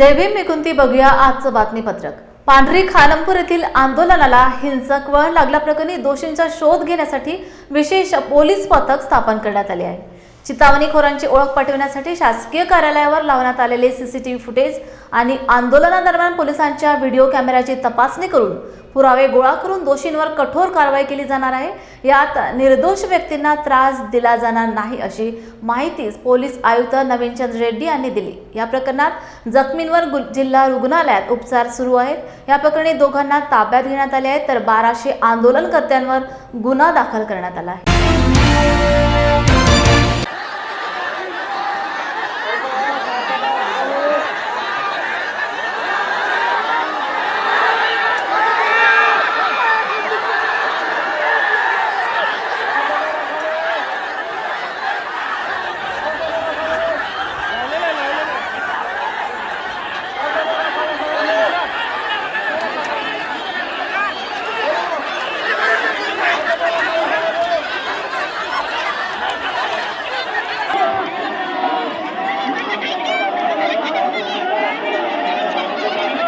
जय भीम मी कुंती बघूया आजचं बातमीपत्रक। पांढरी खानमपूर येथील आंदोलनाला हिंसक वळण लागल्याप्रकरणी दोषींचा शोध घेण्यासाठी विशेष पोलीस पथक स्थापन करण्यात आले आहे। चितावणीखोरांची ओळख पटविण्यासाठी शासकीय कार्यालयावर लावण्यात आलेले सीसीटीव्ही फुटेज आणि आंदोलनादरम्यान पोलिसांच्या व्हिडिओ कॅमेऱ्याची तपासणी करून पुरावे गोळा करून दोषींवर कठोर कारवाई केली जाणार आहे। यात निर्दोष व्यक्तींना त्रास दिला जाणार नाही अशी माहिती पोलीस आयुक्त नवीनचंद्र रेड्डी यांनी दिली। या प्रकरणात जखमींवर जिल्हा रुग्णालयात उपचार सुरू आहेत। या प्रकरणी दोघांना ताब्यात घेण्यात आले आहे, तर 1200 आंदोलनकर्त्यांवर गुन्हा दाखल करण्यात आला आहे।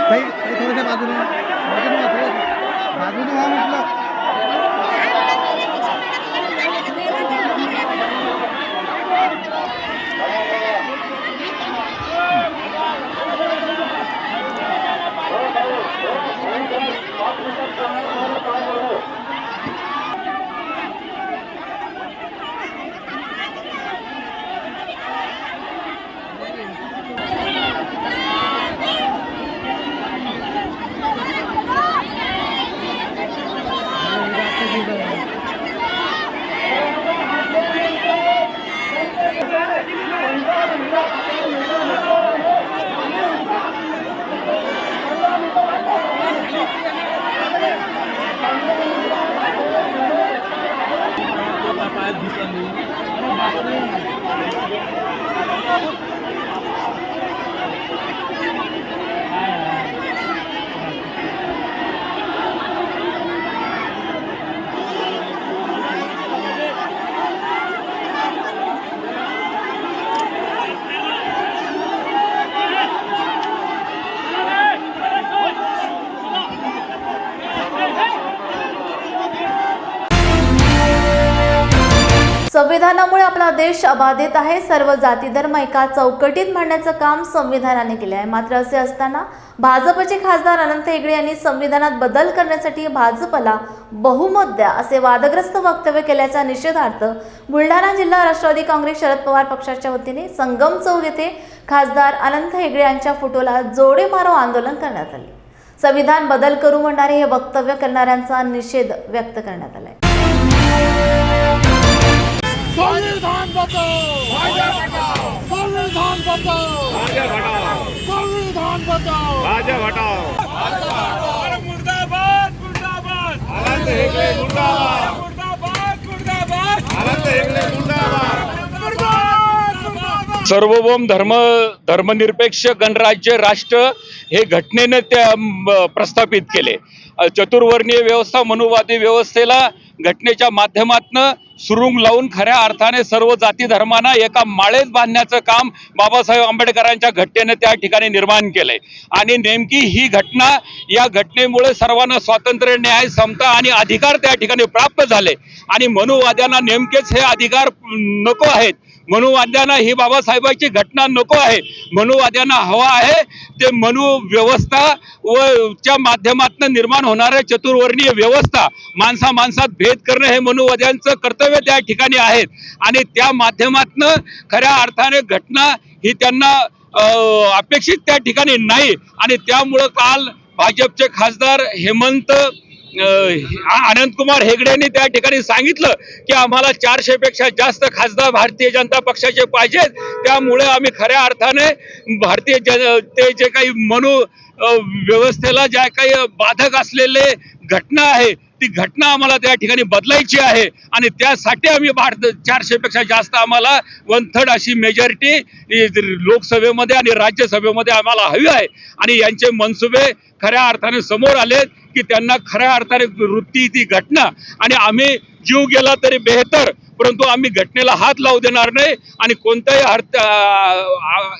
भाई थोड़ा सा बाजू में मतलब संविधानामुळे आपला देश अबाधित आहे। सर्व जाती धर्म एका चौकटीत मांडण्याचं काम संविधानाने केले आहे। मात्र असे असताना भाजपचे खासदार अनंत हेगडे यांनी संविधानात बदल करण्यासाठी भाजपला बहुमत द्या असे वादग्रस्त वक्तव्य केल्याच्या निषेधार्थ बुलढाणा जिल्हा राष्ट्रवादी काँग्रेस शरद पवार पक्षाच्या वतीने संगम चौक येथे खासदार अनंत हेगडे यांच्या फोटोला जोडे मारो आंदोलन करण्यात आले। संविधान बदल करू म्हणणारे हे वक्तव्य करणाऱ्यांचा निषेध व्यक्त करण्यात आला। संविधान बचाओ, संविधान बचाओ, संविधान बचाओ, मुर्दाबाद मुर्दाबाद अनंत हेगडे मुर्दाबाद मुर्दाबाद मुर्दाबाद अनंत हेगडे मुर्दाबाद मुर्दाबाद। सार्वभौम धर्मनिरपेक्ष गणराज्य राष्ट्र हे घटनेने प्रस्थापित केले। चतुर्वर्णीय व्यवस्था मनुवादी व्यवस्थेला घटनेच्या माध्यमातून सुरुंग लावून खऱ्या अर्थाने सर्व जाती धर्मांना एका माळेत बांधण्याचं काम बाबासाहेब आंबेडकरांच्या घटनेने त्या ठिकाणी निर्माण केलंय। आणि नेमकी ही घटना, या घटनेमुळे सर्वांना स्वातंत्र्य, न्याय, समता आणि अधिकार त्या ठिकाणी प्राप्त झाले। आणि मनुवाद्यांना नेमकेच हे अधिकार नको आहेत। मनुवाद्यांना ही बाबासाहेबांची घटना नको आहे। मनुवाद्यांना हवा आहे ते मनु व्यवस्था व च्या माध्यमातून निर्माण होणाऱ्या चतुर्वर्णीय व्यवस्था, माणसात भेद करणे हे मनुवाद्यांचं कर्तव्य त्या ठिकाणी आहेत। आणि त्या माध्यमातून खऱ्या अर्थाने घटना ही त्यांना अपेक्षित त्या ठिकाणी नाही। आणि त्यामुळं काल भाजपचे खासदार अनंतकुमार हेगडे यांनी त्या ठिकाणी सांगितलं की आम्हाला 400 पेक्षा जास्त खासदार भारतीय जनता पक्षाचे पाहिजेत। त्यामुळे आम्ही खऱ्या अर्थाने भारतीय जनते जे काही मनु व्यवस्थेला ज्या काही बाधक असलेले घटना आहे ती घटना आम्हाला त्या ठिकाणी बदलायची आहे। आणि त्यासाठी आम्ही 400 पेक्षा जास्त आम्हाला 1/3 अशी मेजॉरिटी लोकसभेमध्ये आणि राज्यसभेमध्ये आम्हाला हवी आहे। आणि यांचे मनसुबे खऱ्या अर्थाने समोर आले की त्यांना खऱ्या अर्थाने वृत्ती ती घटना आणि आम्ही जीव गेला तरी बेहतर परंतु आम्ही घटनेला हात लावू देणार नाही आणि कोणत्याही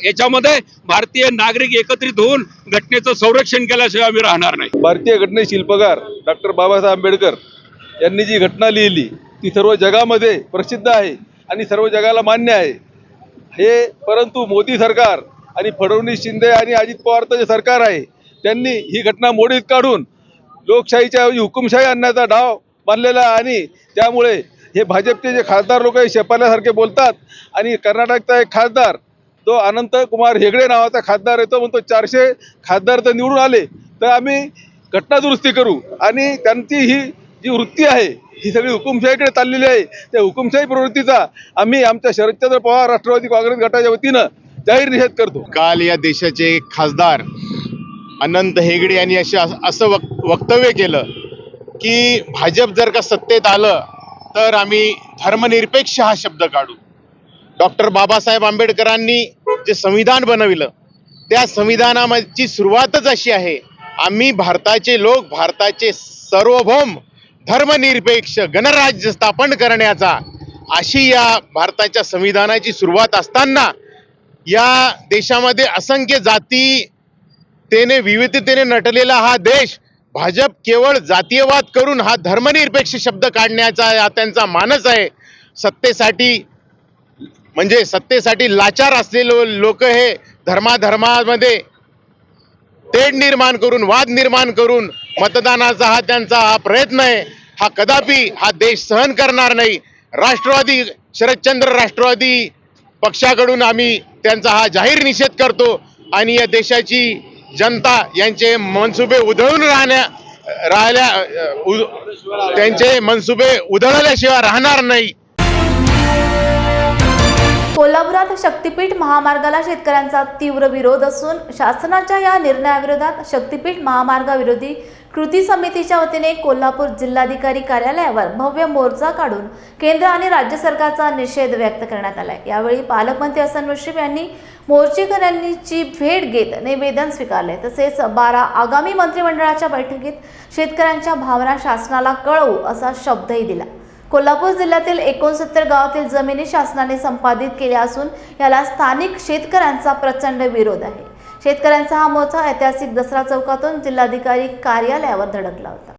याच्यामध्ये भारतीय नागरिक एकत्रित होऊन घटनेचं संरक्षण केल्याशिवाय आम्ही राहणार नाही. भारतीय घटने शिल्पकार डॉक्टर बाबासाहेब आंबेडकर यांनी जी घटना लिहिली ती सर्व जगामध्ये प्रसिद्ध आहे आणि सर्व जगाला मान्य आहे हे. परंतु मोदी सरकार आणि फडणवीस शिंदे आणि अजित पवारचं जे सरकार आहे त्यांनी ही घटना मोडीत काढून लोकशाहीच्या ऐवजी हुकुमशाही आणण्याचा डाव बांधलेला आहे आणि त्यामुळे हे भाजपचे जे खासदार लोक शेपाल्यासारखे बोलतात आणि कर्नाटकचा एक खासदार तो अनंत कुमार हेगडे नावाचा खासदार आहे तो म्हणतो 400 खासदार तर निवडून आले तर आम्ही घटना दुरुस्ती करू आणि त्यांची ही जी वृत्ती आहे ही सगळी हुकुमशाहीकडे चाललेली आहे. त्या हुकुमशाही प्रवृत्तीचा आम्ही आमच्या शरदचंद्र पवार राष्ट्रवादी काँग्रेस गटाच्या वतीनं जाहीर निषेध करतो. काल या देशाचे खासदार अनंत हेगडे यांनी असं वक्तव्य केलं की भाजप जर का सत्तेत आलं तर आम्ही धर्मनिरपेक्ष हा शब्द काढू. डॉक्टर बाबासाहेब आंबेडकरांनी जे संविधान बनविलं त्या संविधानाची सुरुवातच अशी आहे, आम्ही भारताचे लोक भारताचे सार्वभौम धर्मनिरपेक्ष गणराज्य स्थापन करण्याचा, अशी या भारताच्या संविधानाची सुरुवात असताना या देशामध्ये असंख्य जातीतेने विविधतेने नटलेला हा देश भाजप केवळ जातीयवाद करून हा धर्मनिरपेक्ष शब्द काढण्याचा त्यांचा मानस आहे. सत्तेसाठी लाचार असलेले लोक हे धर्माधर्मामध्ये तेढ निर्माण करून वाद निर्माण करून मतदानाचा हा त्यांचा प्रयत्न आहे. हा कदापि हा देश सहन करणार नाही. शरदचंद्र राष्ट्रवादी पक्षाकडून आम्ही त्यांचा हा जाहीर निषेध करतो आणि या देशाची जनता यांचे मनसुबे त्यांचे मनसुबे उधळल्याशिवाय राहणार नाही. कोल्हापुरात शक्तीपीठ महामार्गाला शेतकऱ्यांचा तीव्र विरोध असून शासनाच्या या निर्णयाविरोधात शक्तीपीठ महामार्गाविरोधी कृती समितीच्या वतीने कोल्हापूर जिल्हाधिकारी कार्यालयावर भव्य मोर्चा काढून केंद्र आणि राज्य सरकारचा निषेध व्यक्त करण्यात आला. यावेळी पालकमंत्री हसन मुश्रीफ यांनी मोर्चेकऱ्यांची भेट घेत निवेदन स्वीकारले. तसेच 12 आगामी मंत्रिमंडळाच्या बैठकीत शेतकऱ्यांच्या भावना शासनाला कळवू असा शब्दही दिला. कोल्हापूर जिल्ह्यातील 69 गावातील जमिनी शासनाने संपादित केल्या असून याला स्थानिक शेतकऱ्यांचा प्रचंड विरोध आहे. शेतकऱ्यांचा हा मोर्चा ऐतिहासिक दसरा चौकातून जिल्हाधिकारी कार्यालयावर धडकला होता.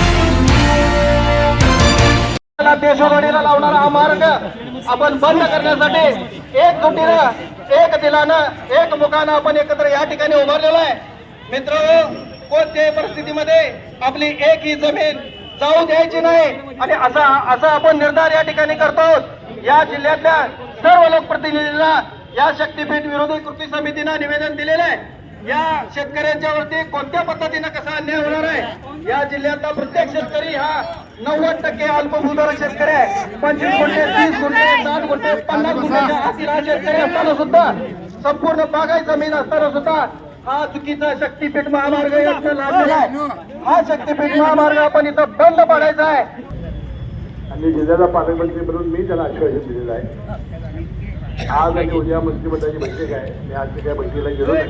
देशोधडीला लावणारा हा मार्ग आपण बंद करण्यासाठी एकजुटीनं एक दिलानं एक मुखानं आपण एकत्र या ठिकाणी उभारलेलो आहे. मित्रांनो, कोणत्याही परिस्थितीमध्ये आपली एक ही जमीन जाऊ द्यायची नाही आणि असा आपण निर्धार या ठिकाणी करतो. या जिल्ह्यातल्या सर्व लोकप्रतिनिधींना या शक्तीपीठ विरोधी कृती समितीनं निवेदन दिलेलं आहे. या शेतकऱ्यांच्या वरती कोणत्या पद्धतीनं कसा अन्याय होणार आहे. या जिल्ह्यातला प्रत्येक शेतकरी हा 90% अल्पभूधारक शेतकरी आहे. 25 गुंठे 30 गुंठे 60 गुंठे 50 गुंठेच्या आतील हा शेतकरी असताना सुद्धा संपूर्ण बागायत जमीन असताना सुद्धा हा चुकीचा शक्तीपीठ महामार्ग यातनं लाभलेला आहे. हा शक्तीपीठ महामार्ग आपण इथं बंद पाडायचा आहे. आणि जिल्ह्याचा पालकमंत्री म्हणून मी त्याला आश्वासन दिलेलं आहे. आज आणि उद्या मंत्रिमंडळाची बैठक आहे. मी आज त्या बैठकीला गेलो नाही.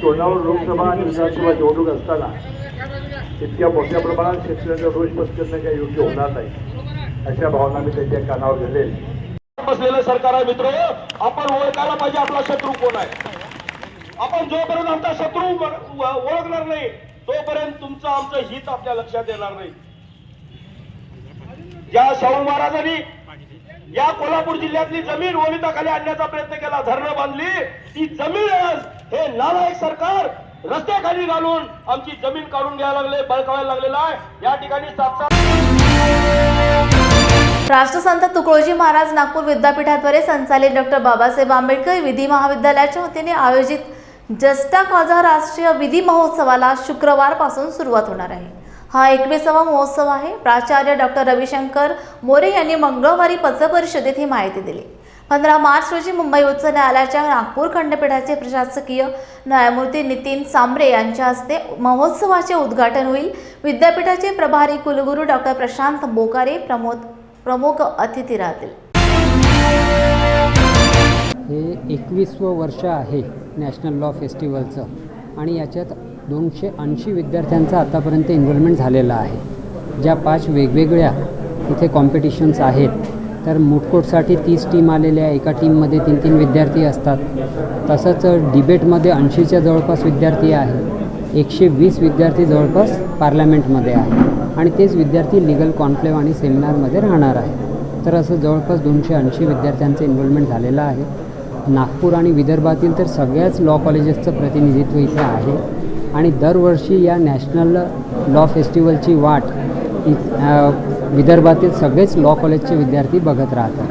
तोंडावर लोकसभा आणि विधानसभा निवडणूक असताना इतक्या मोठ्या प्रमाणात शेतकऱ्यांचा रोष पत्करणं काही योग्य होणार नाही अशा भावना मी त्यांच्या कानावर घालेल. बसलेलं सरकार आहे. मित्र, आपण ओळखायला पाहिजे आपला शत्रू कोण आहे. आपण जोपर्यंत आमचा शत्रू ओळखणार नाही तोपर्यंत तुमचं आमचं हित आपल्या लक्षात येणार नाही. या शाहू महाराजांनी या कोल्हापूर जिल्ह्यातली जमीन ओलिताखाली आणण्याचा प्रयत्न केला, धरणं बांधली. ती जमीन हे नालायक सरकार रस्त्याखाली घालून आमची जमीन काढून घ्यायला लागले, बळकावायला लागलेला आहे. या ठिकाणी 7 राष्ट्रसंत तुकडोजी महाराज नागपूर विद्यापीठाद्वारे संचालित डॉक्टर बाबासाहेब आंबेडकर विधी महाविद्यालयाच्या वतीने आयोजित जस्टा खाजा राष्ट्रीय विधी महोत्सवाला शुक्रवारपासून सुरुवात होणार आहे. हा 21वा महोत्सव आहे. प्राचार्य डॉक्टर रविशंकर मोरे यांनी मंगळवारी पत्रपरिषदेत ही माहिती दिली. 15 मार्च रोजी मुंबई उच्च न्यायालयाच्या नागपूर खंडपीठाचे प्रशासकीय न्यायमूर्ती नितीन सांबरे यांच्या हस्ते महोत्सवाचे उद्घाटन होईल. विद्यापीठाचे प्रभारी कुलगुरू डॉक्टर प्रशांत बोकारे प्रमुख अतिथी राहतील. हे 21वं वर्ष आहे नॅशनल लॉ फेस्टिवलचं आणि याच्यात 280 विद्यार्थ्यांचं आतापर्यंत इन्व्हॉल्वमेंट झालेलं आहे. ज्या 5 वेगवेगळ्या इथे कॉम्पिटिशन्स आहेत, तर मूटकोटसाठी 30 टीम आलेल्या आहे. एका टीममध्ये 3-3 विद्यार्थी असतात. तसंच डिबेटमध्ये 80च्या जवळपास विद्यार्थी आहे. 120 विद्यार्थी जवळपास पार्लमेंटमध्ये आहे आणि तेच विद्यार्थी लिगल कॉन्क्लेव्ह आणि सेमिनारमध्ये राहणार आहे. तर असं जवळपास 280 विद्यार्थ्यांचं इन्व्हॉल्वमेंट झालेलं आहे. नागपूर आणि विदर्भातील तर सगळ्याच लॉ कॉलेजेसचं प्रतिनिधित्व इथे आहे आणि दरवर्षी या नॅशनल लॉ फेस्टिवलची वाट विदर्भातील सगळेच लॉ कॉलेजचे विद्यार्थी बघत राहतात.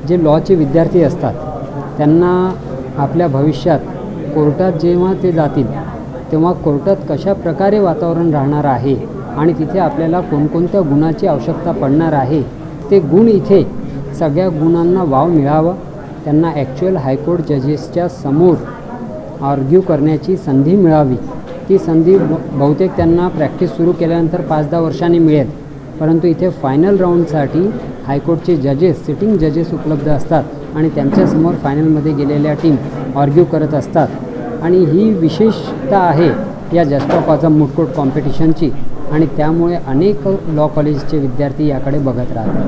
जे लॉचे विद्यार्थी असतात त्यांना आपल्या भविष्यात कोर्टात जेव्हा ते जातील तेव्हा कोर्टात कशा प्रकारे वातावरण राहणार आहे आणि तिथे आपल्याला कोणकोणत्या गुणाची आवश्यकता पडणार आहे, ते गुण इथे सगळ्या गुणांना वाव मिळावं, त्यांना ॲक्च्युअल हायकोर्ट जजेसच्या समोर आर्ग्यू करण्याची संधी मिळावी. ती संधी बहुतेक त्यांना प्रॅक्टिस सुरू केल्यानंतर 5-10 वर्षांनी मिळेल, परंतु इथे फायनल राऊंडसाठी हायकोर्टचे जजेस, सिटिंग जजेस उपलब्ध असतात आणि त्यांच्यासमोर फायनलमध्ये गेलेल्या टीम आर्ग्यू करत असतात. आणि ही विशेषता आहे या जस्ट ऑफ आझम मूटकोट कॉम्पिटिशनची आणि त्यामुळे अनेक लॉ कॉलेजचे विद्यार्थी याकडे बघत राहतात.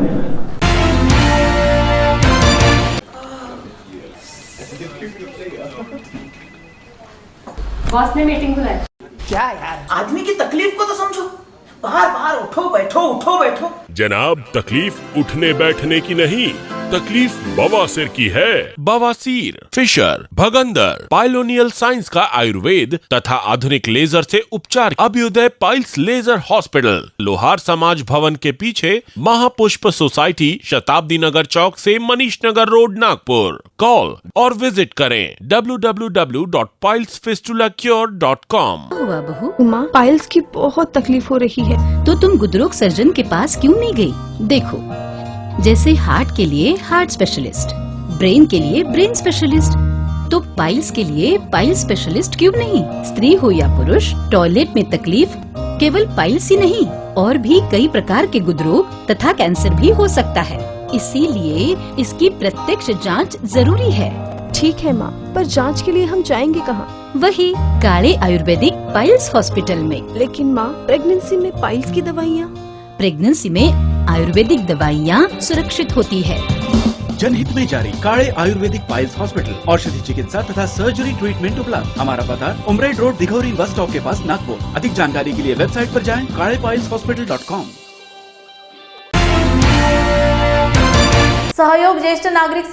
बॉस ने मीटिंग बुलाई. क्या यार, आदमी की तकलीफ को तो समझो. बाहर बाहर उठो बैठो. जनाब, तकलीफ उठने बैठने की नहीं, तकलीफ बवासीर की है. बवासीर, फिशर, भगंदर, पाइलोनियल साइंस का आयुर्वेद तथा आधुनिक लेजर से उपचार. अभ्युदय पाइल्स लेजर हॉस्पिटल, लोहार समाज भवन के पीछे, महापुष्प सोसाइटी, शताब्दी नगर चौक से मनीष नगर रोड, नागपुर. कॉल और विजिट करें www.pilesfistulacure.com. हुआ बहू, माँ पाइल्स की बहुत तकलीफ हो रही है. तो तुम गुदरोग सर्जन के पास क्यों नहीं गई? देखो, जैसे हार्ट के लिए हार्ट स्पेशलिस्ट, ब्रेन के लिए ब्रेन स्पेशलिस्ट, तो पाइल्स के लिए पाइल्स स्पेशलिस्ट क्यों नहीं? स्त्री हो या पुरुष, टॉयलेट में तकलीफ केवल पाइल्स ही नहीं, और भी कई प्रकार के गुदरोग तथा कैंसर भी हो सकता है. इसीलिए इसकी प्रत्यक्ष जांच जरूरी है. ठीक है माँ, पर जांच के लिए हम जाएंगे कहाँ? वही काले आयुर्वेदिक पाइल्स हॉस्पिटल में. लेकिन माँ, प्रेगनेंसी में पाइल्स की दवाइयाँ? प्रेगनेंसी में आयुर्वेदिक दवाइयाँ सुरक्षित होती है. जनहित में जारी. काळे आयुर्वेदिक पाइल्स हॉस्पिटल, औषधि चिकित्सा तथा सर्जरी ट्रीटमेंट उपलब्ध. हमारा पता उमरेड रोड, दिघौरी बस स्टॉप के पास, नागपुर. अधिक जानकारी के लिए वेबसाइट पर जाएं kalepailshospital.com. सहयोग ज्येष्ठ नागरिक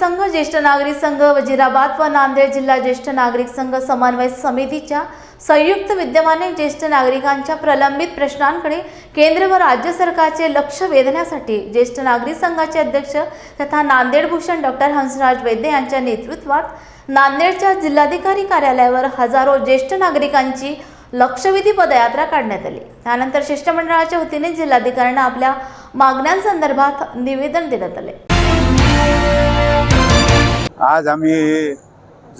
संघ वजीराबाद व नांदेड जिल्हा ज्येष्ठ नागरिक संघ समन्वय समितीच्या संयुक्त विद्यमाने ज्येष्ठ नागरिकांच्या प्रलंबित प्रश्नांकडे केंद्र व राज्य सरकारचे लक्ष वेधण्यासाठी ज्येष्ठ नागरिक संघाचे अध्यक्ष तथा नांदेड भूषण डॉक्टर हंसराज वैद्य यांच्या नेतृत्वात नांदेडच्या जिल्हाधिकारी कार्यालयावर हजारो ज्येष्ठ नागरिकांची लक्षवेधी पदयात्रा काढण्यात आली. त्यानंतर शिष्टमंडळाच्या वतीने जिल्हाधिकाऱ्यांना आपल्या मागण्यांसंदर्भात निवेदन देण्यात आले. आज आम्ही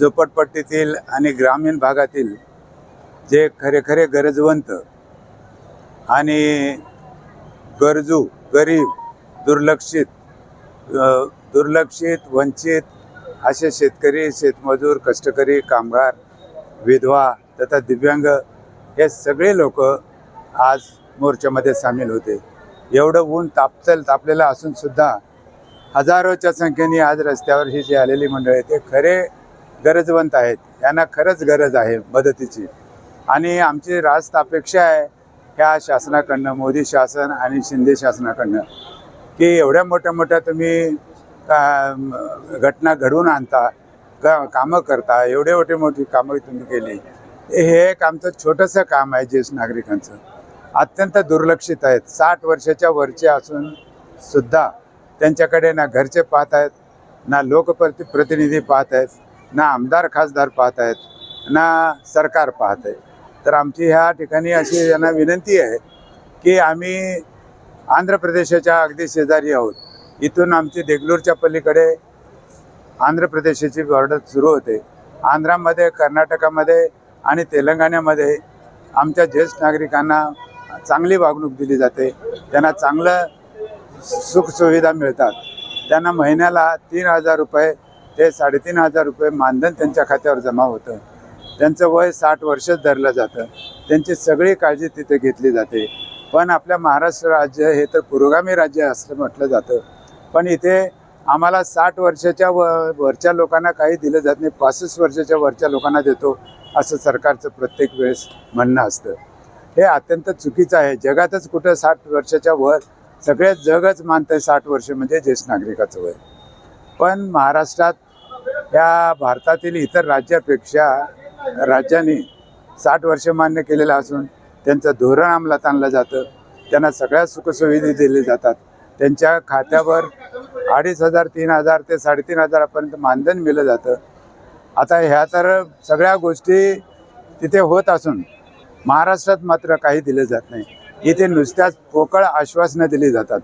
झोपडपट्टीतील आणि ग्रामीण भागातील जे खरे गरजवंत आणि गरजू, गरीब, दुर्लक्षित, वंचित असे शेतकरी, शेतमजूर, कष्टकरी, कामगार, विधवा तथा दिव्यांग हे सगळे लोक आज मोर्चामध्ये सामील होते. एवढं ऊन तापलेलं असून सुद्धा हजारोच्या संख्येने आज रस्त्यावर ही जी आलेली मंडळी आहेत ते खरे गरजवंत आहेत. यांना खरंच गरज आहे मदतीची आणि आमची रास्त अपेक्षा आहे ह्या शासनाकडनं, मोदी शासन आणि शिंदे शासनाकडनं, की एवढ्या मोठ्या तुम्ही घटना घडवून आणता, कामं करता, एवढे मोठी कामं तुम्ही केली. हे एक आमचं छोटंसं काम आहे. ज्येष्ठ नागरिकांचं अत्यंत दुर्लक्षित आहेत. 60 वर्षाच्या वरचे असून सुद्धा त्यांच्याकडे ना घरचे पाहत आहेत, ना लोकप्रतिनिधी पाहत आहेत, ना आमदार खासदार पाहत आहेत, ना सरकार पाहत आहे. तर आमची ह्या ठिकाणी अशी यांना विनंती आहे की आम्ही आंध्र प्रदेशाच्या अगदी शेजारी आहोत. इथून आमची देगलूरच्या पलीकडे आंध्र प्रदेशाची बॉर्डर सुरू होते. आंध्रामध्ये, कर्नाटकामध्ये आणि तेलंगणामध्ये आमच्या ज्येष्ठ नागरिकांना चांगली वागणूक दिली जाते, त्यांना चांगलं सुखसुविधा मिळतात. त्यांना महिन्याला 3,000 रुपये ते 3,500 रुपये मानधन त्यांच्या खात्यावर जमा होतं. त्यांचं वय 60 वर्षच धरलं जातं. त्यांची सगळी काळजी तिथे घेतली जाते. पण आपल्या महाराष्ट्र राज्य हे तर पुरोगामी राज्य असं म्हटलं जातं, पण इथे आम्हाला 60 वर्षाच्या वरच्या लोकांना काही दिलं जात नाही, 65 वर्षाच्या वरच्या लोकांना देतो असं सरकारचं प्रत्येक वेळेस म्हणणं असतं. हे अत्यंत चुकीचं आहे. जगातच कुठं 60 वर्षाच्या वर सगळे जगच मानतं 60 वर्ष म्हणजे ज्येष्ठ नागरिकाचं वय. पण महाराष्ट्रात या भारतातील इतर राज्यापेक्षा राज्यांनी 60 वर्ष मान्य केलेलं असून त्यांचं धोरण अंमलात आणलं जातं. त्यांना सगळ्या सुखसुविधा दिल्या जातात. त्यांच्या खात्यावर 2,500, 3,000 ते 3,500पर्यंत मानधन मिळलं जातं. आता ह्या तर सगळ्या गोष्टी तिथे होत असून महाराष्ट्रात मात्र काही दिलं जात नाही. इथे नुसत्याच पोकळ आश्वासनं दिली जातात.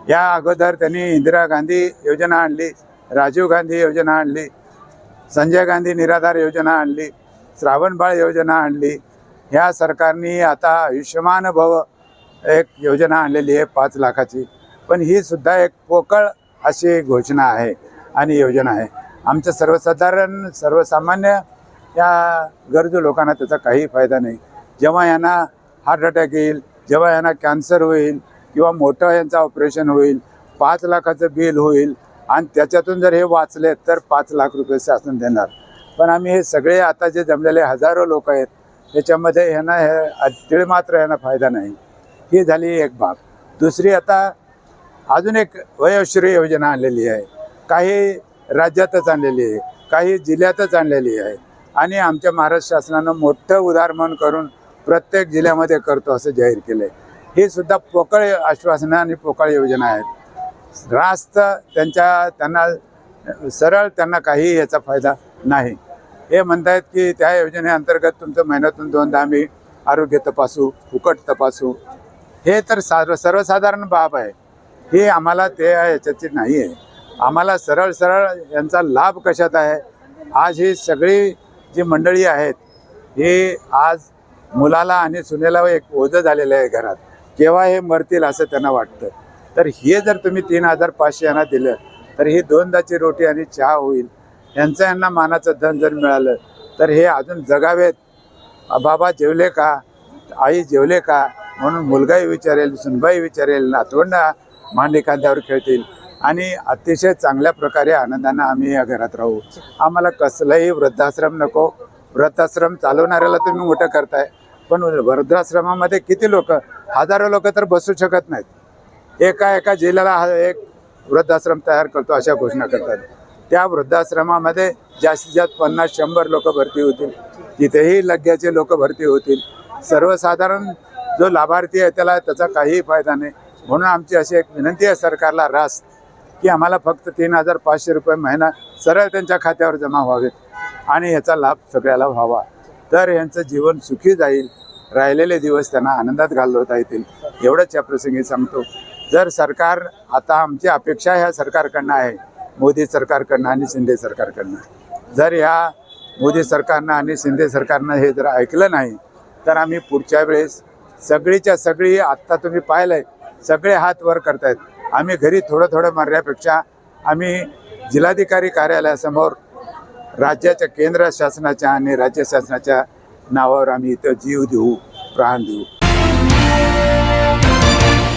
या अगोदर त्यांनी इंदिरा गांधी योजना आणली, राजीव गांधी योजना आणली, संजय गांधी निराधार योजना आणली, श्रावणबाळ योजना आणली. ह्या सरकारने आता आयुष्यमान भव एक योजना आणलेली आहे 5 लाखाची. पण ही सुद्धा एक पोकळ अशी घोषणा आहे आणि योजना आहे. आमच्या सर्वसामान्य या गरजू लोकांना त्याचा काही फायदा नाही. जेव्हा यांना हार्ट अटॅक येईल, जेव्हा यांना कॅन्सर होईल किंवा मोठं यांचं ऑपरेशन होईल, 5 लाखाचं बिल होईल आणि त्याच्यातून जर हे वाचले तर 5 लाख रुपये शासन देणार. पण आम्ही हे सगळे आता जे जमलेले हजारो लोक आहेत त्याच्यामध्ये ह्यांना तिळ मात्र ह्यांना फायदा नाही. ही झाली एक बाब. दुसरी आता अजून एक वयोश्री योजना आणलेली आहे. काही राज्यातच आणलेली आहे, काही जिल्ह्यातच आणलेली आहे आणि आमच्या महाराष्ट्र शासनानं मोठं उदाहरण करून प्रत्येक जिल्ह्यामध्ये करतो असं जाहीर केलं आहे. ही सुद्धा पोकळ आश्वासनं आणि पोकळ योजना आहेत. रास्त त्यांना सरळ त्यांना काही याचा फायदा नाही. हे म्हणतायत की त्या योजनेअंतर्गत तुमचं महिन्यातून 2दा आम्ही आरोग्य तपासू, फुकट तपासू. हे तर सर्वसाधारण बाब आहे. हे आम्हाला ते याच्याची नाही आहे. आम्हाला सरळ यांचा लाभ कशात आहे. आज ही सगळी जी मंडळी आहेत हे आज मुलाला आणि सुनेला एक ओझं झालेलं आहे घरात. केव्हा हे मरतील असं त्यांना वाटतं. तर हे जर तुम्ही 3,500 यांना दिलं तर ही 2दाची रोटी आणि चहा होईल. यांना मानाचं धन जर मिळालं तर हे अजून जगावेत. बाबा जेवले का, आई जेवले का म्हणून मुलगाही विचारेल, सुनबाई विचारेल, नातवंडा मांडी खांद्यावर खेळतील आणि अतिशय चांगल्या प्रकारे आनंदानं आम्ही या घरात राहू. आम्हाला कसलंही वृद्धाश्रम नको. वृद्धाश्रम चालवणाऱ्याला तुम्ही मोठं करताय, पण वृद्धाश्रमामध्ये किती लोक, हजारो लोक तर बसू शकत नाहीत. एका जिल्ह्याला एक वृद्धाश्रम तयार करतो अशा घोषणा करतात. त्या वृद्धाश्रमामध्ये जास्तीत जास्त 50-100 लोक भरती होतील. तिथेही लग्याचे लोक भरती होतील. सर्वसाधारण जो लाभार्थी आहे त्याचा काहीही फायदा नाही. म्हणून आमची अशी एक विनंती आहे सरकारला रास्त की आम्हाला फक्त 3,500 रुपये महिना सरळ त्यांच्या खात्यावर जमा व्हावेत आणि याचा लाभ सगळ्याला व्हावा. तर यांचं जीवन सुखी जाईल. राहिलेले दिवस त्यांना आनंदात घालवता येतील. एवढंच या प्रसंगी सांगतो. जर सरकार, आता आमची अपेक्षा ह्या सरकारकडनं आहे, मोदी सरकारकडनं आणि शिंदे सरकारकडनं, जर ह्या मोदी सरकारनं आणि शिंदे सरकारनं हे जर ऐकलं नाही तर आम्ही पुढच्या वेळेस सगळीच्या सगळी, आत्ता तुम्ही पाहिलं आहे सगळे हात वर करतायत. आम्ही घरी थोडं मारण्यापेक्षा आम्ही जिल्हाधिकारी कार्यालयासमोर राज्याच्या, केंद्र शासनाच्या आणि राज्य शासनाच्या नावावर आम्ही इथं जीव देऊ, प्राण देऊ.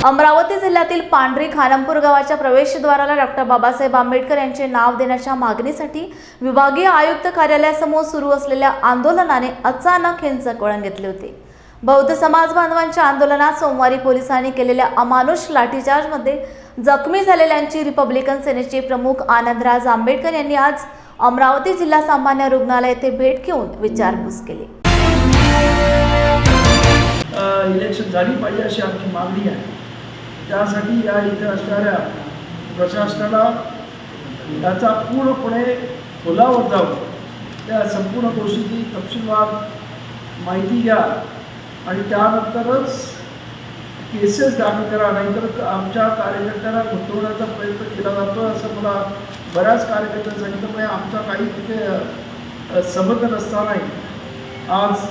अमरावती जिल्ह्यातील पांढरी खानमपूर गावाच्या प्रवेशद्वाराला डॉक्टर बाबासाहेब आंबेडकर यांचे नाव देण्याच्या मागणीसाठी विभागीय आयुक्त कार्यालयासमोर सुरू असलेल्या आंदोलनाने अचानक हिंसक वळण घेतले होते. बौद्ध समाज बांधवांच्या आंदोलनात सोमवारी पोलिसांनी केलेल्या अमानुष लाठीचार्जमध्ये जखमी झालेल्यांची रिपब्लिकन सेनेचे प्रमुख आनंदराज आंबेडकर यांनी आज अमरावती जिल्हा सामान्य रुग्णालय येथे भेट घेऊन विचारपूस केली. इलेक्शन झाली पाहिजे अशी आमची मागणी आहे. त्यासाठी या इथे असणाऱ्या प्रशासनाला त्याचा पूर्णपणे खोलावर जाऊन त्या संपूर्ण गोष्टीची तपशीलवार माहिती घ्या आणि त्यानंतरच केसेस दाखल करा. नाहीतर आमच्या कार्यकर्त्यांना गुंतवण्याचा प्रयत्न केला जातो असं मला बऱ्याच कार्यकर्त्यांनी सांगितलं. आमचा काही तिथे संबंध नसतानाही आज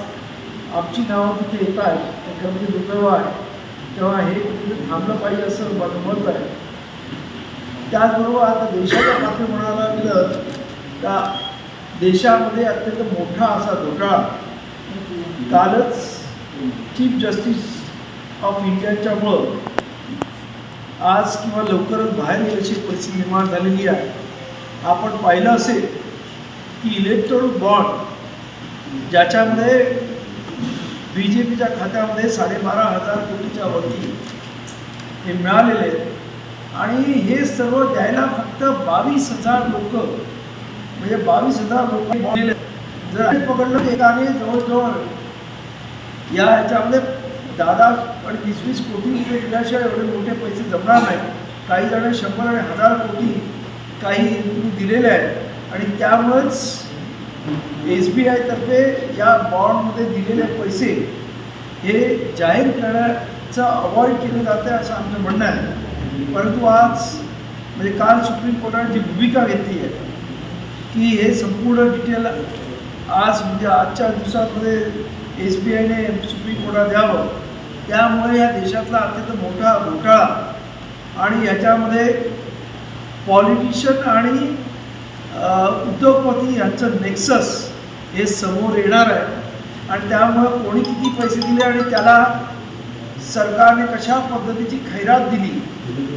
आमची नावं तिथे येत आहेत, त्याच्यामध्ये दुर्दैव आहे. तेव्हा हे कुठे थांबलं पाहिजे असं माझं मत आहे. त्याचबरोबर आता देशाच्या पातळी म्हणायला गेलं का देशामध्ये अत्यंत मोठा असा घोटाळा कालच चीफ जस्टिस ऑफ इंडियाच्यामुळं आज किंवा लवकरच बाहेर येईल अशी परिस्थिती निर्माण झालेली आहे. आपण पाहिलं असेल की इलेक्ट्रॉनिक बॉन्ड ज्याच्यामध्ये BJPच्या खात्यामध्ये 12,500 कोटीच्या वरती हे मिळालेले आहेत आणि हे सर्व द्यायला फक्त 22,000 लोक म्हणजे 22,000 लोक दिले. जर पकडलं एकाने जवळजवळ या ह्याच्यामध्ये 10 आणि 20 कोटी रुपये दिल्याशिवाय एवढे मोठे पैसे जमणार नाही. काही जण 100 आणि 1000 कोटी काही दिलेले आहेत आणि त्यामुळेच SBI तर्फे या बॉन्डमध्ये दिलेले पैसे हे जाहीर करण्याचं अवॉइड केलं जातं असं आमचं म्हणणं आहे. परंतु आज म्हणजे काल सुप्रीम कोर्टाने जी भूमिका घेतली आहे की हे संपूर्ण डिटेल आज म्हणजे आजच्या दिवसामध्ये SBIने सुप्रीम कोर्टात द्यावं. त्यामुळे या देशातला अत्यंत मोठा घोटाळा आणि याच्यामध्ये पॉलिटिशियन आणि उद्योगपती यांचं नेक्सस हे समोर येणार आहे आणि त्यामुळं कोणी किती पैसे दिले आणि त्याला सरकारने कशा पद्धतीची खैरात दिली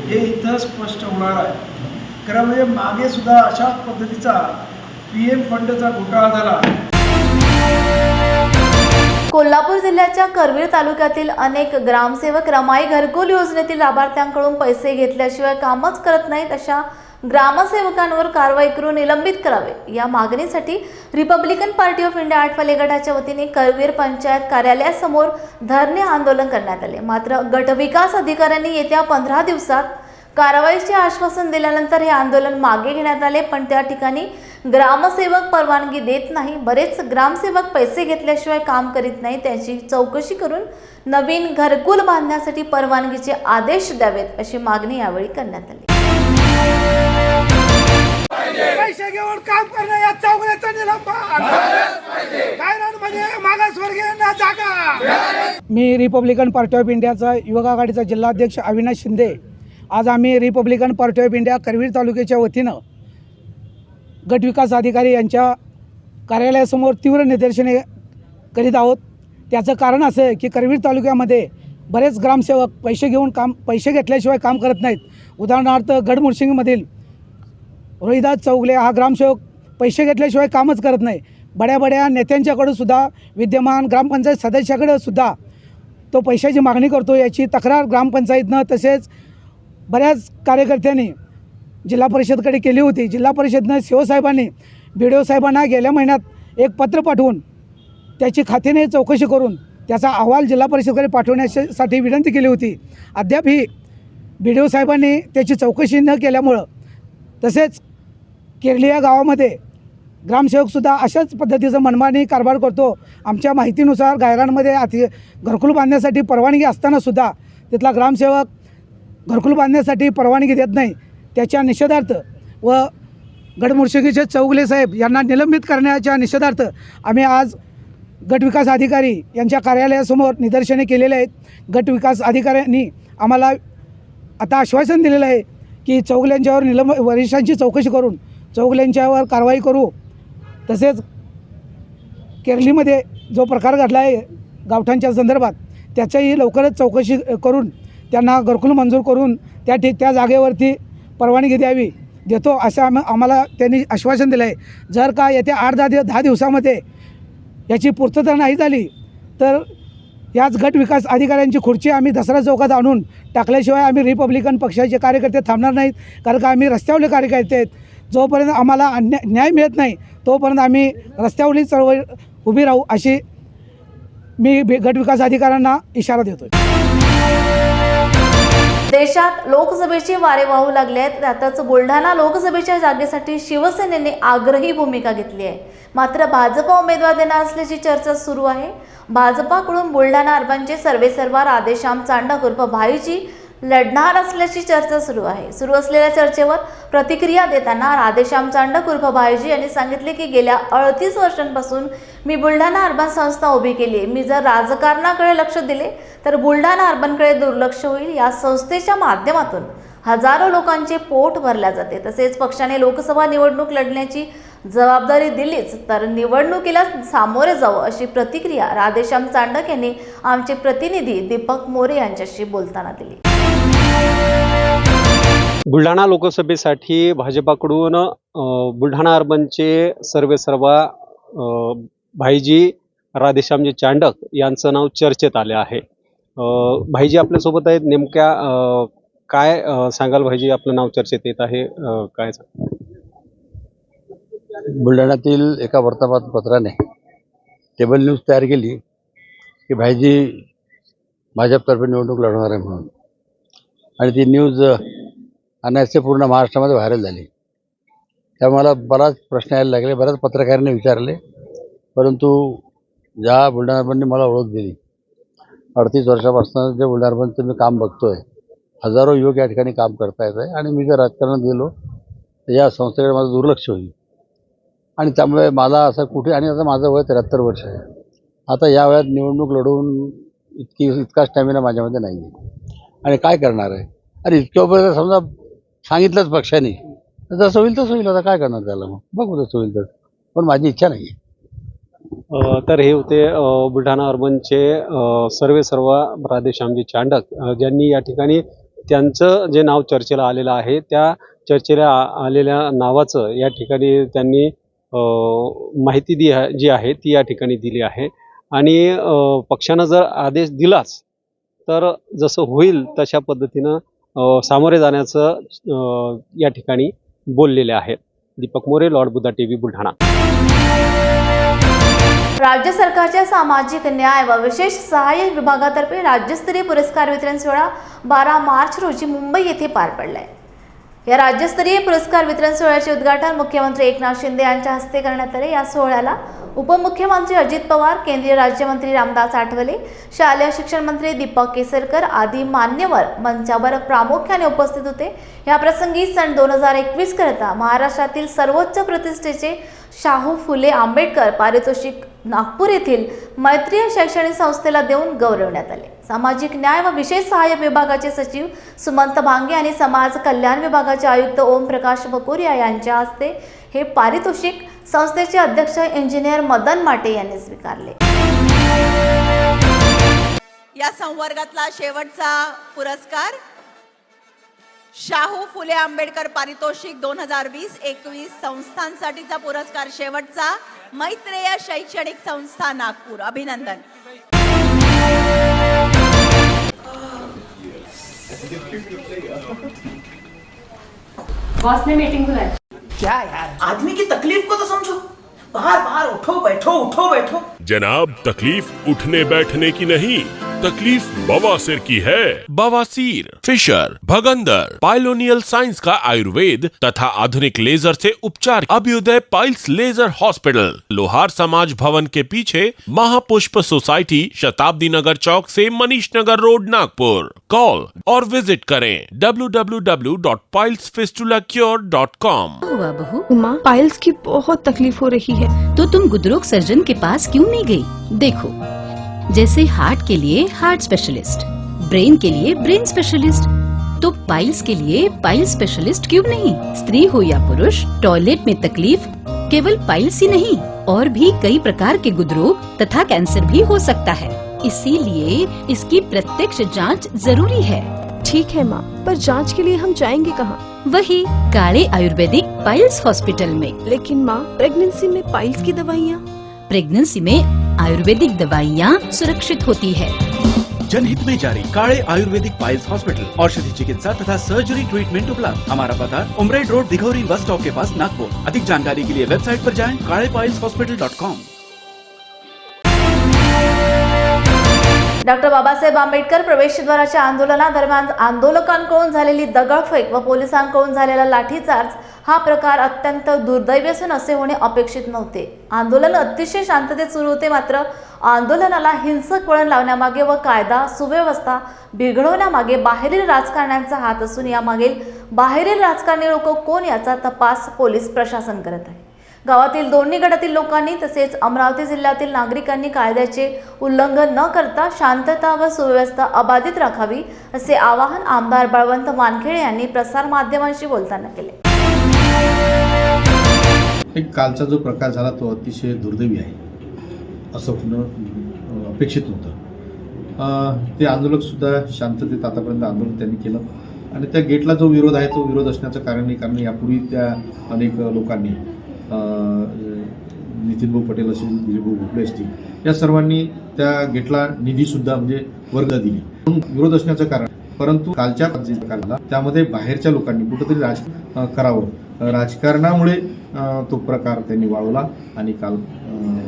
हे इथं स्पष्ट होणार आहे. खरं म्हणजे मागे सुद्धा अशाच पद्धतीचा PM फंडचा घोटाळा झाला. कोल्हापूर जिल्ह्याच्या करवीर तालुक्यातील अनेक ग्रामसेवक रमाई घरकुल योजनेतील लाभार्थ्यांकडून पैसे घेतल्याशिवाय कामच करत नाहीत. अशा ग्रामसेवकांवर कारवाई करून निलंबित करावे या मागणीसाठी रिपब्लिकन पार्टी ऑफ इंडिया आठवले गटाच्या वतीने करवीर पंचायत कार्यालयासमोर धरणे आंदोलन करण्यात आले. मात्र गट विकास अधिकाऱ्यांनी येत्या 15 दिवसात कारवाईचे आश्वासन दिल्यानंतर हे आंदोलन मागे घेण्यात आले. पण त्या ठिकाणी ग्रामसेवक परवानगी देत नाही. बरेच ग्रामसेवक पैसे घेतल्याशिवाय काम करीत नाही. त्याची चौकशी करून नवीन घरकुल बांधण्यासाठी परवानगीचे आदेश द्यावेत अशी मागणी यावेळी करण्यात आली. पैसे घेऊन काम करणं या चौघड्याचं निलंबन गायरानमध्ये मागासवर्गीयांना जागा. मी रिपब्लिकन पार्टी ऑफ इंडियाचा युवक आघाडीचा जिल्हाध्यक्ष अविनाश शिंदे. आज आम्ही रिपब्लिकन पार्टी ऑफ इंडिया करवीर तालुक्याच्या वतीनं गट विकास अधिकारी यांच्या कार्यालयासमोर तीव्र निदर्शने करीत आहोत. त्याचं कारण असं आहे की करवीर तालुक्यामध्ये बरेच ग्रामसेवक पैसे घेतल्याशिवाय काम करत नाहीत. उदाहरणार्थ गडमुर्शिंगमधील रोहिदास चौगले हा ग्रामसेवक पैसे घेतल्याशिवाय कामच करत नाही. बड्या नेत्यांच्याकडं सुद्धा विद्यमान ग्रामपंचायत सदस्याकडं सुद्धा तो पैशाची मागणी करतो. याची तक्रार ग्रामपंचायतनं तसेच बऱ्याच कार्यकर्त्यांनी जिल्हा परिषदकडे केली होती. जिल्हा परिषदनं शिवसाहेबांनी BDO साहेबांना गेल्या महिन्यात एक पत्र पाठवून त्याची खात्याने चौकशी करून त्याचा अहवाल जिल्हा परिषदकडे पाठवण्यासाठी विनंती केली होती. अद्याप ही BDO साहेबांनी त्याची चौकशी न केल्यामुळं तसेच केरली या गावामध्ये ग्रामसेवकसुद्धा अशाच पद्धतीचं मनमानी कारभार करतो. आमच्या माहितीनुसार गायरानमध्ये घरकुल बांधण्यासाठी परवानगी असतानासुद्धा तिथला ग्रामसेवक घरकुल बांधण्यासाठी परवानगी देत नाही. त्याच्या निषेधार्थ व गडमुर्शिंगीचे चौगले साहेब यांना निलंबित करण्याच्या निषेधार्थ आम्ही आज गट विकास अधिकारी यांच्या कार्यालयासमोर निदर्शने केलेले आहेत. गट विकास अधिकाऱ्यांनी आम्हाला आता आश्वासन दिलेलं आहे की चौगल्यांच्यावर वरिष्ठांची चौकशी करून चौगल्यांच्यावर कारवाई करू. तसेच केरलीमध्ये जो प्रकार घडला आहे गावठांच्या संदर्भात त्याच्याही लवकरच चौकशी करून त्यांना घरकुल मंजूर करून त्या जागेवरती परवानगी देतो असं आम्हाला त्यांनी आश्वासन दिलं आहे. जर का येत्या 8-10 दिवसामध्ये याची पूर्तता नाही झाली तर याच गट विकास अधिकाऱ्यांची खुर्ची आम्ही दसरा चौकात आणून टाकल्याशिवाय आम्ही रिपब्लिकन पक्षाचे कार्यकर्ते थांबणार नाहीत. कारण का आम्ही रस्त्यावरले कार्यकर्ते आहेत. जोपर्यंत आम्हाला न्याय मिळत नाही तोपर्यंत आम्ही रस्त्यावरली चळवळ उभी राहू अशी मी गट विकास अधिकाऱ्यांना इशारा देतो. देशात लोकसभेचे वारे वाहू लागले आहेत. त्यातच बुलढाणा लोकसभेच्या जागेसाठी शिवसेनेने आग्रही भूमिका घेतली आहे. मात्र भाजपा उमेदवार देणार असल्याची चर्चा सुरू आहे. भाजपाकडून बुलढाणा अर्बनचे सर्वेसर्वा राधेश्याम चांडक उर्फ भाईजी लढणार असल्याची चर्चा सुरू आहे. सुरू असलेल्या चर्चेवर प्रतिक्रिया देताना राधेश्याम चांडक उर्फ भाईजी यांनी सांगितले की गेल्या 38 वर्षांपासून मी बुलढाणा अर्बन संस्था उभी केली आहे. मी जर राजकारणाकडे लक्ष दिले तर बुलढाणा अर्बनकडे दुर्लक्ष होईल. या संस्थेच्या माध्यमातून हजारो लोकांचे पोट भरल्या जाते. तसेच पक्षाने लोकसभा निवडणूक लढण्याची जबाबदारी दिलीच तर निवडणुकीला सामोरे जाऊ, अशी प्रतिक्रिया राधेश्याम चांडक यांनी आमचे प्रतिनिधी दीपक मोरे यांच्याशी बोलताना दिली. बुलढाणा लोकसभेसाठी भाजपाकडून बुलढाणा अर्बनचे सर्वेसर्वा भाईजी राधेश्यामजी चांडक यांचं नाव चर्चेत आले आहे. भाईजी आपल्यासोबत आहेत. नेमक्या काय सांगाल भाईजी, आपलं नाव चर्चेत येत आहे, काय सांग? बुलढाण्यातील एका वर्तमानपत्राने टेबल न्यूज तयार केली की भाईजी भाजपतर्फे निवडणूक लढवणार आहे म्हणून, आणि ती न्यूज अनायासे पूर्ण महाराष्ट्रामध्ये व्हायरल झाली. त्यामुळे मला बराच प्रश्न यायला लागले, बऱ्याच पत्रकारांनी विचारले, परंतु ज्या बुलढाणा अर्बनने मला ओळख दिली, 38 वर्षापासून जे बुलढाणा अर्बनचं मी काम बघतोय, हजारो युवक या ठिकाणी काम करता येत आहे, आणि मी जर राजकारणात गेलो तर या संस्थेकडे माझं दुर्लक्ष होईल. आणि त्यामुळे मला असं कुठे, आणि आता माझं वय 73 वर्ष आहे, आता या वयात निवडणूक लढवून इतका स्टॅमिना माझ्यामध्ये नाही आहे, आणि काय करणार आहे. अरे इतक्या समजा सांगितलंच पक्षाने, तर जसं होईल तसं होईल, आता काय करणार त्याला, मग बघू तसं होईल तर, पण माझी इच्छा नाही आहे. तर हे होते बुलढाणा अर्बनचे सर्वेसर्वा राधेश्यामजी चांडक, ज्यांनी या ठिकाणी त्यांचं जे नाव चर्चेला आलेलं आहे, त्या चर्चेला आलेल्या नावाचं या ठिकाणी त्यांनी माहिती जी आहे ती या ठिकाणी दिली आहे. आणि पक्षानं जर आदेश दिलाच तर जसं होईल तशा पद्धतीनं सामोरे जाण्याचं या ठिकाणी बोललेले आहेत. Deepak More, Lord Buddha TV, Buldhana. राज्य सरकारच्या सामाजिक न्याय व विशेष सहाय्य विभागातर्फे राज्यस्तरीय पुरस्कार वितरण सोहळा 12 मार्च रोजी मुंबई येथे पार पडलाय. या राज्यस्तरीय पुरस्कार वितरण सोहळ्याचे उद्घाटन मुख्यमंत्री एकनाथ शिंदे यांच्या हस्ते करण्यात आले. या सोहळ्याला उपमुख्यमंत्री अजित पवार, केंद्रीय राज्यमंत्री रामदास आठवले, शालेय शिक्षण मंत्री दीपक केसरकर आदी मान्यवर मंचावर प्रामुख्याने उपस्थित होते. या प्रसंगी सन 2021 करता महाराष्ट्रातील सर्वोच्च प्रतिष्ठेचे शाहू फुले आंबेडकर पारितोषिक नागपूर येथील मैत्रीय शैक्षणिक संस्थेला देऊन गौरवण्यात आले. सामाजिक न्याय व विशेष सहाय्य विभागाचे सचिव सुमंत भांगे आणि समाज कल्याण विभागाचे आयुक्त ओम प्रकाश बकोरिया यांच्या हस्ते हे पारितोषिक संस्थेचे अध्यक्ष इंजिनियर मदन माटे यांनी स्वीकारले. या संवर्गातला शेवटचा पुरस्कार शाहू फुले आंबेडकर पारितोषिक 2020-21 संस्थांसाठीचा पुरस्कार शेवटचा मैत्रेय शैक्षणिक संस्था नागपूर. अभिनंदन. बॉस ने मीटिंग बुलाई. क्या यार, आदमी की तकलीफ को तो समझो. बाहर बाहर उठो बैठो. जनाब, तकलीफ उठने बैठने की नहीं, तकलीफ बवासीर की है. बवासीर, फिशर, भगंदर, पाइलोनियल साइंस का आयुर्वेद तथा आधुनिक लेजर से उपचार. अभ्युदय पाइल्स लेजर हॉस्पिटल, लोहार समाज भवन के पीछे, महापुष्प सोसाइटी, शताब्दी नगर चौक से मनीष नगर रोड, नागपुर. कॉल और विजिट करें www.pilesfistulacure.com. हुआ बहू? माँ, पाइल्स की बहुत तकलीफ हो रही है. तो तुम गुदरोग सर्जन के पास क्यों नहीं गई? देखो, जैसे हार्ट के लिए हार्ट स्पेशलिस्ट, ब्रेन के लिए ब्रेन स्पेशलिस्ट, तो पाइल्स के लिए पाइल्स स्पेशलिस्ट क्यों नहीं? स्त्री हो या पुरुष, टॉयलेट में तकलीफ केवल पाइल्स ही नहीं, और भी कई प्रकार के गुदरोग तथा कैंसर भी हो सकता है. इसीलिए इसकी प्रत्यक्ष जांच जरूरी है. ठीक है माँ, पर जांच के लिए हम जाएंगे कहाँ? वही काले आयुर्वेदिक पाइल्स हॉस्पिटल में. लेकिन माँ, प्रेगनेंसी में पाइल्स की दवाइयाँ? प्रेगनेंसी में आयुर्वेदिक दवाइयाँ सुरक्षित होती है. जनहित में जारी. काळे आयुर्वेदिक पाइल्स हॉस्पिटल, औषधि चिकित्सा तथा सर्जरी ट्रीटमेंट उपलब्ध. हमारा पता उमरेड रोड, दिघौरी बस स्टॉप के पास, नागपुर. अधिक जानकारी के लिए वेबसाइट पर जाएं kalepileshospital.com. डॉक्टर बाबासाहेब आंबेडकर प्रवेशद्वाराच्या आंदोलनादरम्यान आंदोलकांकडून झालेली दगडफेक व पोलिसांकडून झालेला लाठीचार्ज हा प्रकार अत्यंत दुर्दैवी असून असे होणे अपेक्षित नव्हते. आंदोलन अतिशय शांततेत सुरू होते, मात्र आंदोलनाला हिंसक वळण लावण्यामागे व कायदा सुव्यवस्था बिघडवण्यामागे बाहेरील राजकारण्यांचा हात असून यामागील बाहेरील राजकारणी लोक कोण याचा तपास पोलीस प्रशासन करत आहे। गावातील दोन्ही गटातील लोकांनी तसेच अमरावती जिल्ह्यातील नागरिकांनी कायद्याचे उल्लंघन न करता शांतता व सुव्यवस्था अबाधित राखावी असे आवाहन आमदार बळवंत वानखेडे यांनी प्रसार माध्यमांशी बोलताना केले। कालचा जो प्रकार झाला तो अतिशय दुर्दैवी आहे असं होणं अपेक्षित नव्हतं। ते आंदोलक सुद्धा शांततेत आतापर्यंत आंदोलन त्यांनी केलं आणि त्या गेटला जो विरोध आहे तो विरोध असण्याचं कारण यापूर्वी त्या अनेक लोकांनी नितीन भाऊ पटेल असतील, दिलीप भाऊ भोपळे असतील, या सर्वांनी त्या गेटला निधीसुद्धा म्हणजे वर्ग दिली म्हणून विरोध असण्याचं कारण। परंतु कालच्या काळाला त्यामध्ये बाहेरच्या लोकांनी कुठंतरी करावं, राजकारणामुळे तो प्रकार त्यांनी वाळवला आणि काल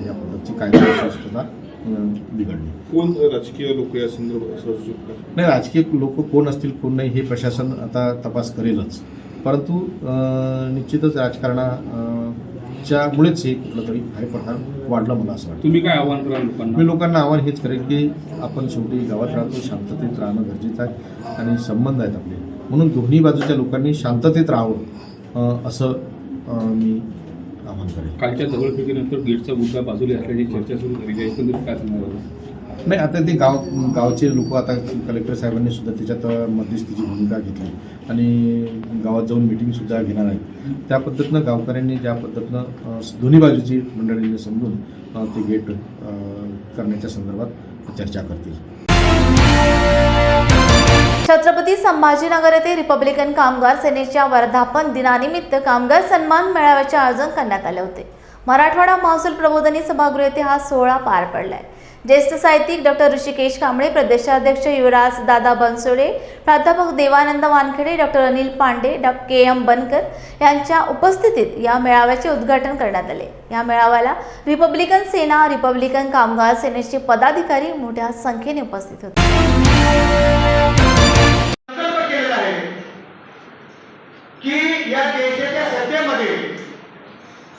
या पद्धतीची कायदा सुव्यवस्था बिघडली। कोण राजकीय लोक या संदर्भात नाही, राजकीय लोक कोण असतील कोण नाही हे प्रशासन आता तपास करेलच, परंतु निश्चितच राजकारणाच्यामुळेच हे कुठलं तरी हा प्रकार वाढला मला असं वाटतं। तुम्ही काय आव्हान कराल लोकांना? मी लोकांना आव्हान हेच करेन की आपण शेवटी गावात राहतो, शांततेत राहणं गरजेचं आहे आणि संबंध आहेत आपले, म्हणून दोन्ही बाजूच्या लोकांनी शांततेत राहावं असं मी आवाहन करेन। कालच्या दगडफेकीनंतर गेटचा मुद्दा बाजूला असल्याची चर्चा सुरू झाली आहे, एकंदरीत काय सांगणार? नाही, आता ते गावचे लोक आता कलेक्टर साहेबांनी सुद्धा त्याच्यात मध्यस्थीची भूमिका घेतली आणि गावात जाऊन मिटिंगसुद्धा घेणार आहेत। त्या पद्धतीनं गावकऱ्यांनी ज्या पद्धतीनं दोन्ही बाजूची मंडळींनी समजून ते गेट करण्याच्या संदर्भात चर्चा करतील। छत्रपती संभाजीनगर येथे रिपब्लिकन कामगार सेनेच्या वर्धापन दिनानिमित्त कामगार सन्मान मेळाव्याचे आयोजन करण्यात आले होते। मराठवाडा महसूल प्रबोधिनी सभागृह येथे हा सोहळा पार पडलाय। ज्येष्ठ साहित्यिक डॉक्टर ऋषिकेश कांबळे, प्रदेशाध्यक्ष युवराज दादा बनसोडे, प्राध्यापक Devanand Wankhede, doctor Anil Pande, doctor K M. Bankar यांच्या उपस्थितीत या मेळाव्याचे उद्घाटन करण्यात आले। या मेळाव्याला रिपब्लिकन सेना, रिपब्लिकन कामगार सेनेचे पदाधिकारी मोठ्या संख्येने उपस्थित होते। की या देशाच्या सत्तेमध्ये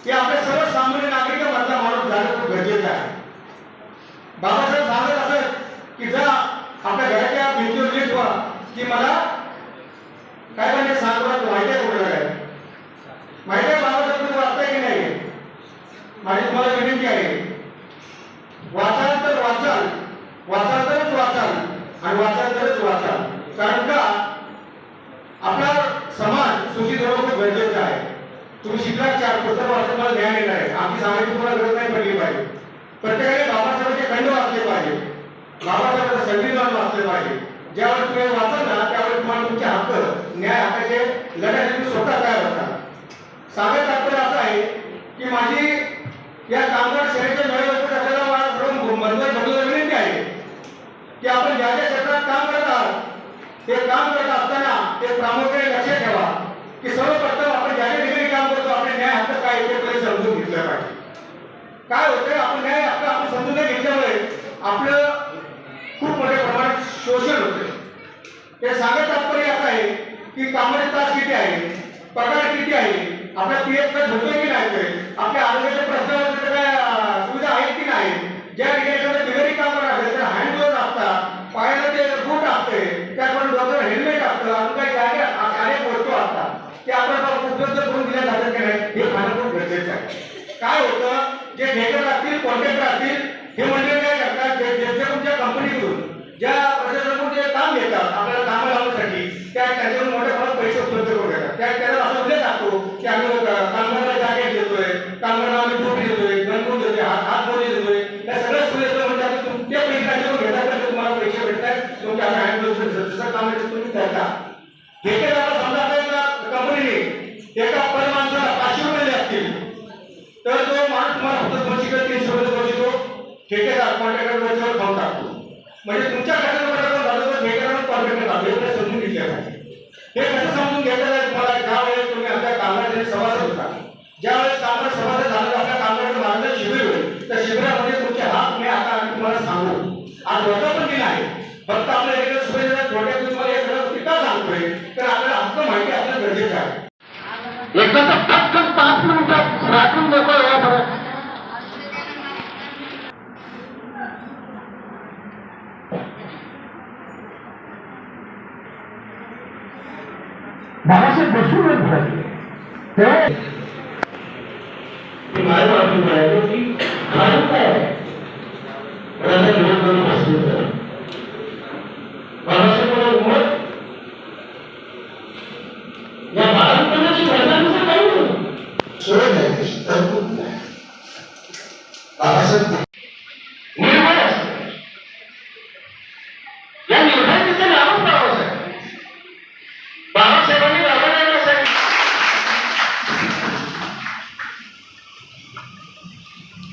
की आपल्या सर्वसामान्य नागरिकांमधला माणूस जाणं खूप गरजेचं आहे। बाबासाहेब सांगत असत की जा आपल्या घराच्या भिंतीवर लिहित व्हा की मला काय म्हणजे सांगतो माहिती आहे कुठलं काय माहिती आहे। बाबासाहेब तुम्ही वाचताय की नाही? माझी तुम्हाला विनंती आहे, वाचाल तर वाचाल, वाचाल तरच वाचाल आणि वाचाल तरच वाचाल, कारण का आपला समाज सुखी होणं खूप गरजेचं आहे। तुम्ही शिकला 4 पुस्तकं वाचून मला ज्ञान येणार आहे, आमची सांगायची तुम्हाला गरज नाही पडली पाहिजे। प्रत्येकाने बाबासाहेबांचे खंड वाचले पाहिजे, बाबासाहेबांचं संविधान वाचले पाहिजे। ज्यावेळेस तुम्ही वाचाल ना त्यावेळेस तुम्हाला तुमचे हक्क, न्याय हक्काचे लढ्यासाठी तुम्ही स्वतः तयार होता। सांगायचं तात्पर्य असं आहे की माझी या कामगार सेनेच्या मेळाव्यात आपल्याला मला सर्व बंधूंना विनंती आहे की आपण ज्या ज्या क्षेत्रात काम करत आहात ते काम करत असताना ते प्रामुख्याने लक्षात ठेवा की सर्वप्रथम आपण ज्या ज्या ठिकाणी काम करतो आपले न्याय हक्क काय ते पहिले समजून घेतलं पाहिजे। काय होतंय, आपण न्याय हक्क आपण समजून न घेतल्यामुळे आपलं खूप मोठ्या प्रमाणात शोषण होते। ते सांगत तात्पर्य असं आहे की कामाचे तास किती आहे, पगार किती आहे, आपल्या पीएफ कट होतोय की नाही, आपल्या आरोग्याच्या प्रश्नावर काय सुविधा आहेत की नाही। ज्या ठिकाणी बिगरी कामगार असते तर हँड ग्लोव्ह असतात, पायाला ते बूट असते, त्याकडून डॉक्टर हेल्मेट असतं, अजून काही जागे अनेक वस्तू असतात ते आपल्याला उपलब्ध करून दिल्या जातात की नाही हे पाहणं खूप गरजेचं आहे। काय होतं, जे ठेकेदार असतील, कॉन्ट्रॅक्टर असतील, हे मंडळी काय करतात, तुमच्या कंपनीकडून ज्या प्रशासनाकडून जे काम घेतात आपल्याला कामं लावण्यासाठी त्याच्याकडून मोठ्या प्रमाणात पैसे उपलब्ध करून देतात। त्याला असं उल्लेख असतो की आम्ही कामगाराला जॅकेट देतोय, कामगाराला आम्ही टोपी देतोय, गणगोट देतोय, हात मोजे देतोय, त्या सगळ्या सुविधा म्हणजे आम्ही तुमच्या पैशाकडून घेतात तर तुम्हाला पैसे भेटतात, तुमच्या आम्ही हँड ग्लोव्ह जसं काम तुम्ही करता। ठेकेदाराला समजा आपल्या कंपनीने एका पर माणसाला 500 रुपये दिले असतील तर तो माणूस तुम्हाला फक्त 200-300 रुपये देतो, ठेकेदार कॉन्ट्रॅक्टर वरच्यावर खाऊन टाकतो। म्हणजे तुमच्या खात्यावर झालं तर ठेकेदार कॉन्ट्रॅक्टर लागले हे समजून घेतलं पाहिजे। हे कसं समजून घेतलं आहे तुम्हाला, ज्या वेळेस तुम्ही आपल्या कामगारांचे सभासद होता, ज्यावेळेस कामगार सभासद झालं आपल्या कामगारांचं मार्गदर्शन शिबिर होईल, त्या शिबिरामध्ये तुमचे हात मी आता आम्ही तुम्हाला सांगू। आज वर्धापन दिन आहे, फक्त आपल्या एखाद्या सुविधा थोड्यात तुम्हाला या सगळ्या गोष्टी का सांगतोय तर आपल्याला हक्क माहिती असणं गरजेचं आहे। एकदा तर पटकन 5 मिनिटात राखून नको या बाबासाहेब बसून भरायचे या बाळापणाची घटनांचं काही नाही सोय नाही तरतूद नाही बाबासाहेब निर्भय असते या निर्भयतेचं नावच बाबासाहेब बाबासाहेबांनी राबवलेलं साहेब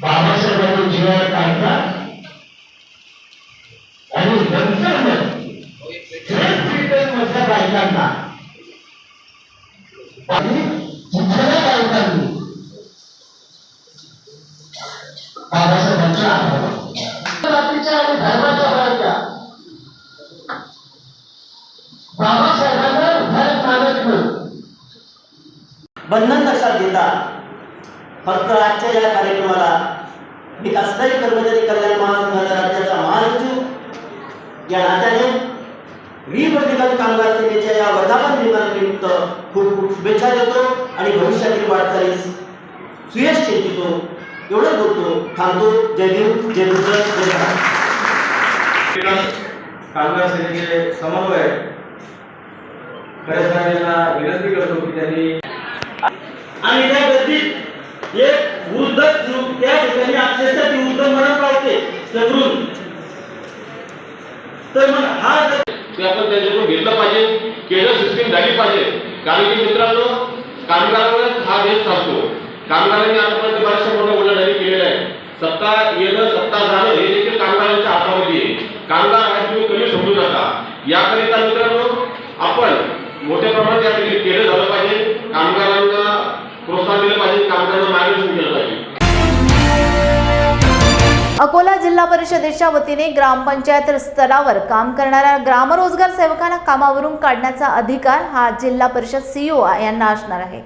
बाबासाहेबांनी जीवन काढतात आणि नंतर मधल्या बायकांना आणि तिथल्या बायकांनी बाबासाहेबांच्या जातीच्या आणि धर्माच्या बायका बाबासाहेबांना भारत मानत नाही. बंधन लक्षात घेता फक्त आजच्या या कार्यक्रमाला मी कसलाही कर्मचारी कल्याण महासंघाचा राज्याचा महासचिव या नात्याने रिपब्लिकन कामगार सेनेच्या या वर्धापन दिनानिमित्त खूप खूप शुभेच्छा देतो आणि भविष्यातील वाटचालीस सुयश चिंतितो. एवढंच बोलतो, थांबतो. जय भीम, जय बुद्ध, जय भारत. कामगार सेनेचे समन्वय खरे साहेबांना विनंती करतो की त्यांनी आणि त्या गर्दीत एक वृद्ध त्या ठिकाणी अक्षरशः ती वृद्ध म्हणत पावते सदरून तर मग हा ते आपण त्याच्याकडून घेतलं पाहिजे. केडर सिस्टीम झाली पाहिजे. कारण की मित्रांनो कामगारांवर हा देश चालतो. कामगारांनी आतापर्यंत बऱ्याचशा मोठ्या उलाढाली केलेल्या आहे. सत्ता येणं सत्ता जाणं हे देखील कामगारांच्या हातामध्ये आहे. कामगार हा तुम्ही कमी समजू नका. याकरिता मित्रांनो आपण मोठ्या प्रमाणात या ठिकाणी केलं झालं पाहिजे. कामगारांना प्रोत्साहन दिलं पाहिजे. कामगारांना मार्गदर्शन केलं पाहिजे. अकोला जिल्हा परिषदेच्या वतीने ग्रामपंचायत स्तरावर काम करणाऱ्या ग्रामरोजगार सेवकांना कामावरून काढण्याचा अधिकार हा जिल्हा परिषद सीईओ यांना असणार आहे.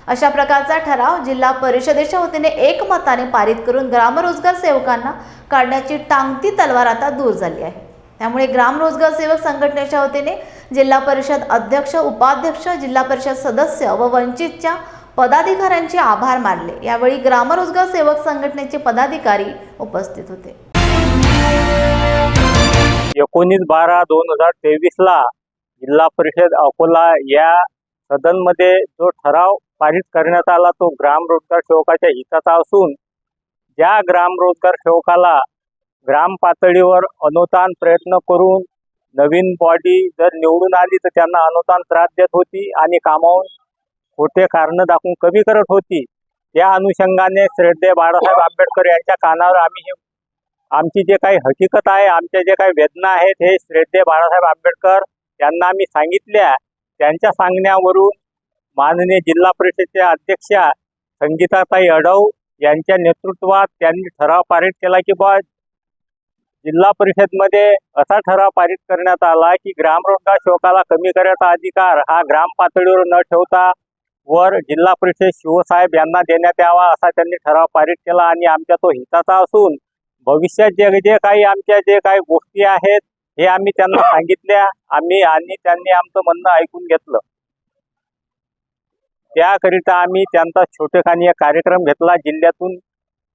अशा प्रकारचा ठराव जिल्हा परिषदेच्या वतीने एकमताने पारित करून ग्रामरोजगार सेवकांना काढण्याची टांगती तलवार आता दूर झाली आहे. त्यामुळे ग्रामरोजगार सेवक संघटनेच्या वतीने जिल्हा परिषद अध्यक्ष, उपाध्यक्ष, जिल्हा परिषद सदस्य व वंचितच्या पदाधिकाऱ्यांचे आभार मानले. यावेळी ग्रामरोजगार सेवक संघटनेचे पदाधिकारी उपस्थित होते. 19/12/2023 जिल्हा परिषद अकोला या सदनमध्ये जो ठराव पारित करण्यात आला तो ग्राम रोजगार सेवकाच्या हिताचा असून ज्या ग्राम रोजगार सेवकाला ग्राम पातळीवर अनुदान प्रयत्न करून नवीन बॉडी जर निवडून आली तर त्यांना अनुदान त्रास देत होती आणि कामावून खोटे कारण दाखवून कमी करत होती. या अनुषंगाने श्रद्धेय बाळासाहेब आंबेडकर यांच्या कानावर आम्ही आमची जे काही हकीकत आहे, आमच्या जे काही वेदना आहेत हे श्रद्धेय बाळासाहेब आंबेडकर यांना आम्ही सांगितल्या. त्यांच्या सांगण्यावरून माननीय जिल्हा परिषदेच्या अध्यक्षा संगीताताई अडव यांच्या नेतृत्वात त्यांनी ठराव पारित केला की बा जिल्हा परिषदमध्ये असा ठराव पारित करण्यात आला की ग्रामरोजगार सेवकाला कमी करण्याचा अधिकार हा ग्राम पातळीवर न ठेवता वर जिल्हा परिषद शिवसाहेब यांना देण्यात यावा असा त्यांनी ठराव पारित केला आणि आमच्या तो हिताचा असून भविष्यात जे काही आमच्या जे काही गोष्टी आहेत हे आम्ही त्यांना सांगितल्या आणि त्यांनी आमचं म्हणणं ऐकून घेतलं. त्याकरिता आम्ही त्यांचा छोटेखानी एक कार्यक्रम घेतला. जिल्ह्यातून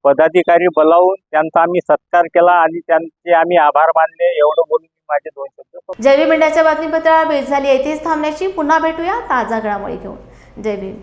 पदाधिकारी बोलावून त्यांचा आम्ही सत्कार केला आणि त्यांचे आम्ही आभार मानले. एवढं बोलून माझे 2 शब्द. जय भीम इंडियाच्या बातमीपत्राला भेट झाली. येथेच थांबण्याची. पुन्हा भेटूया ताजा घडामोडी घेऊन. जय भीम.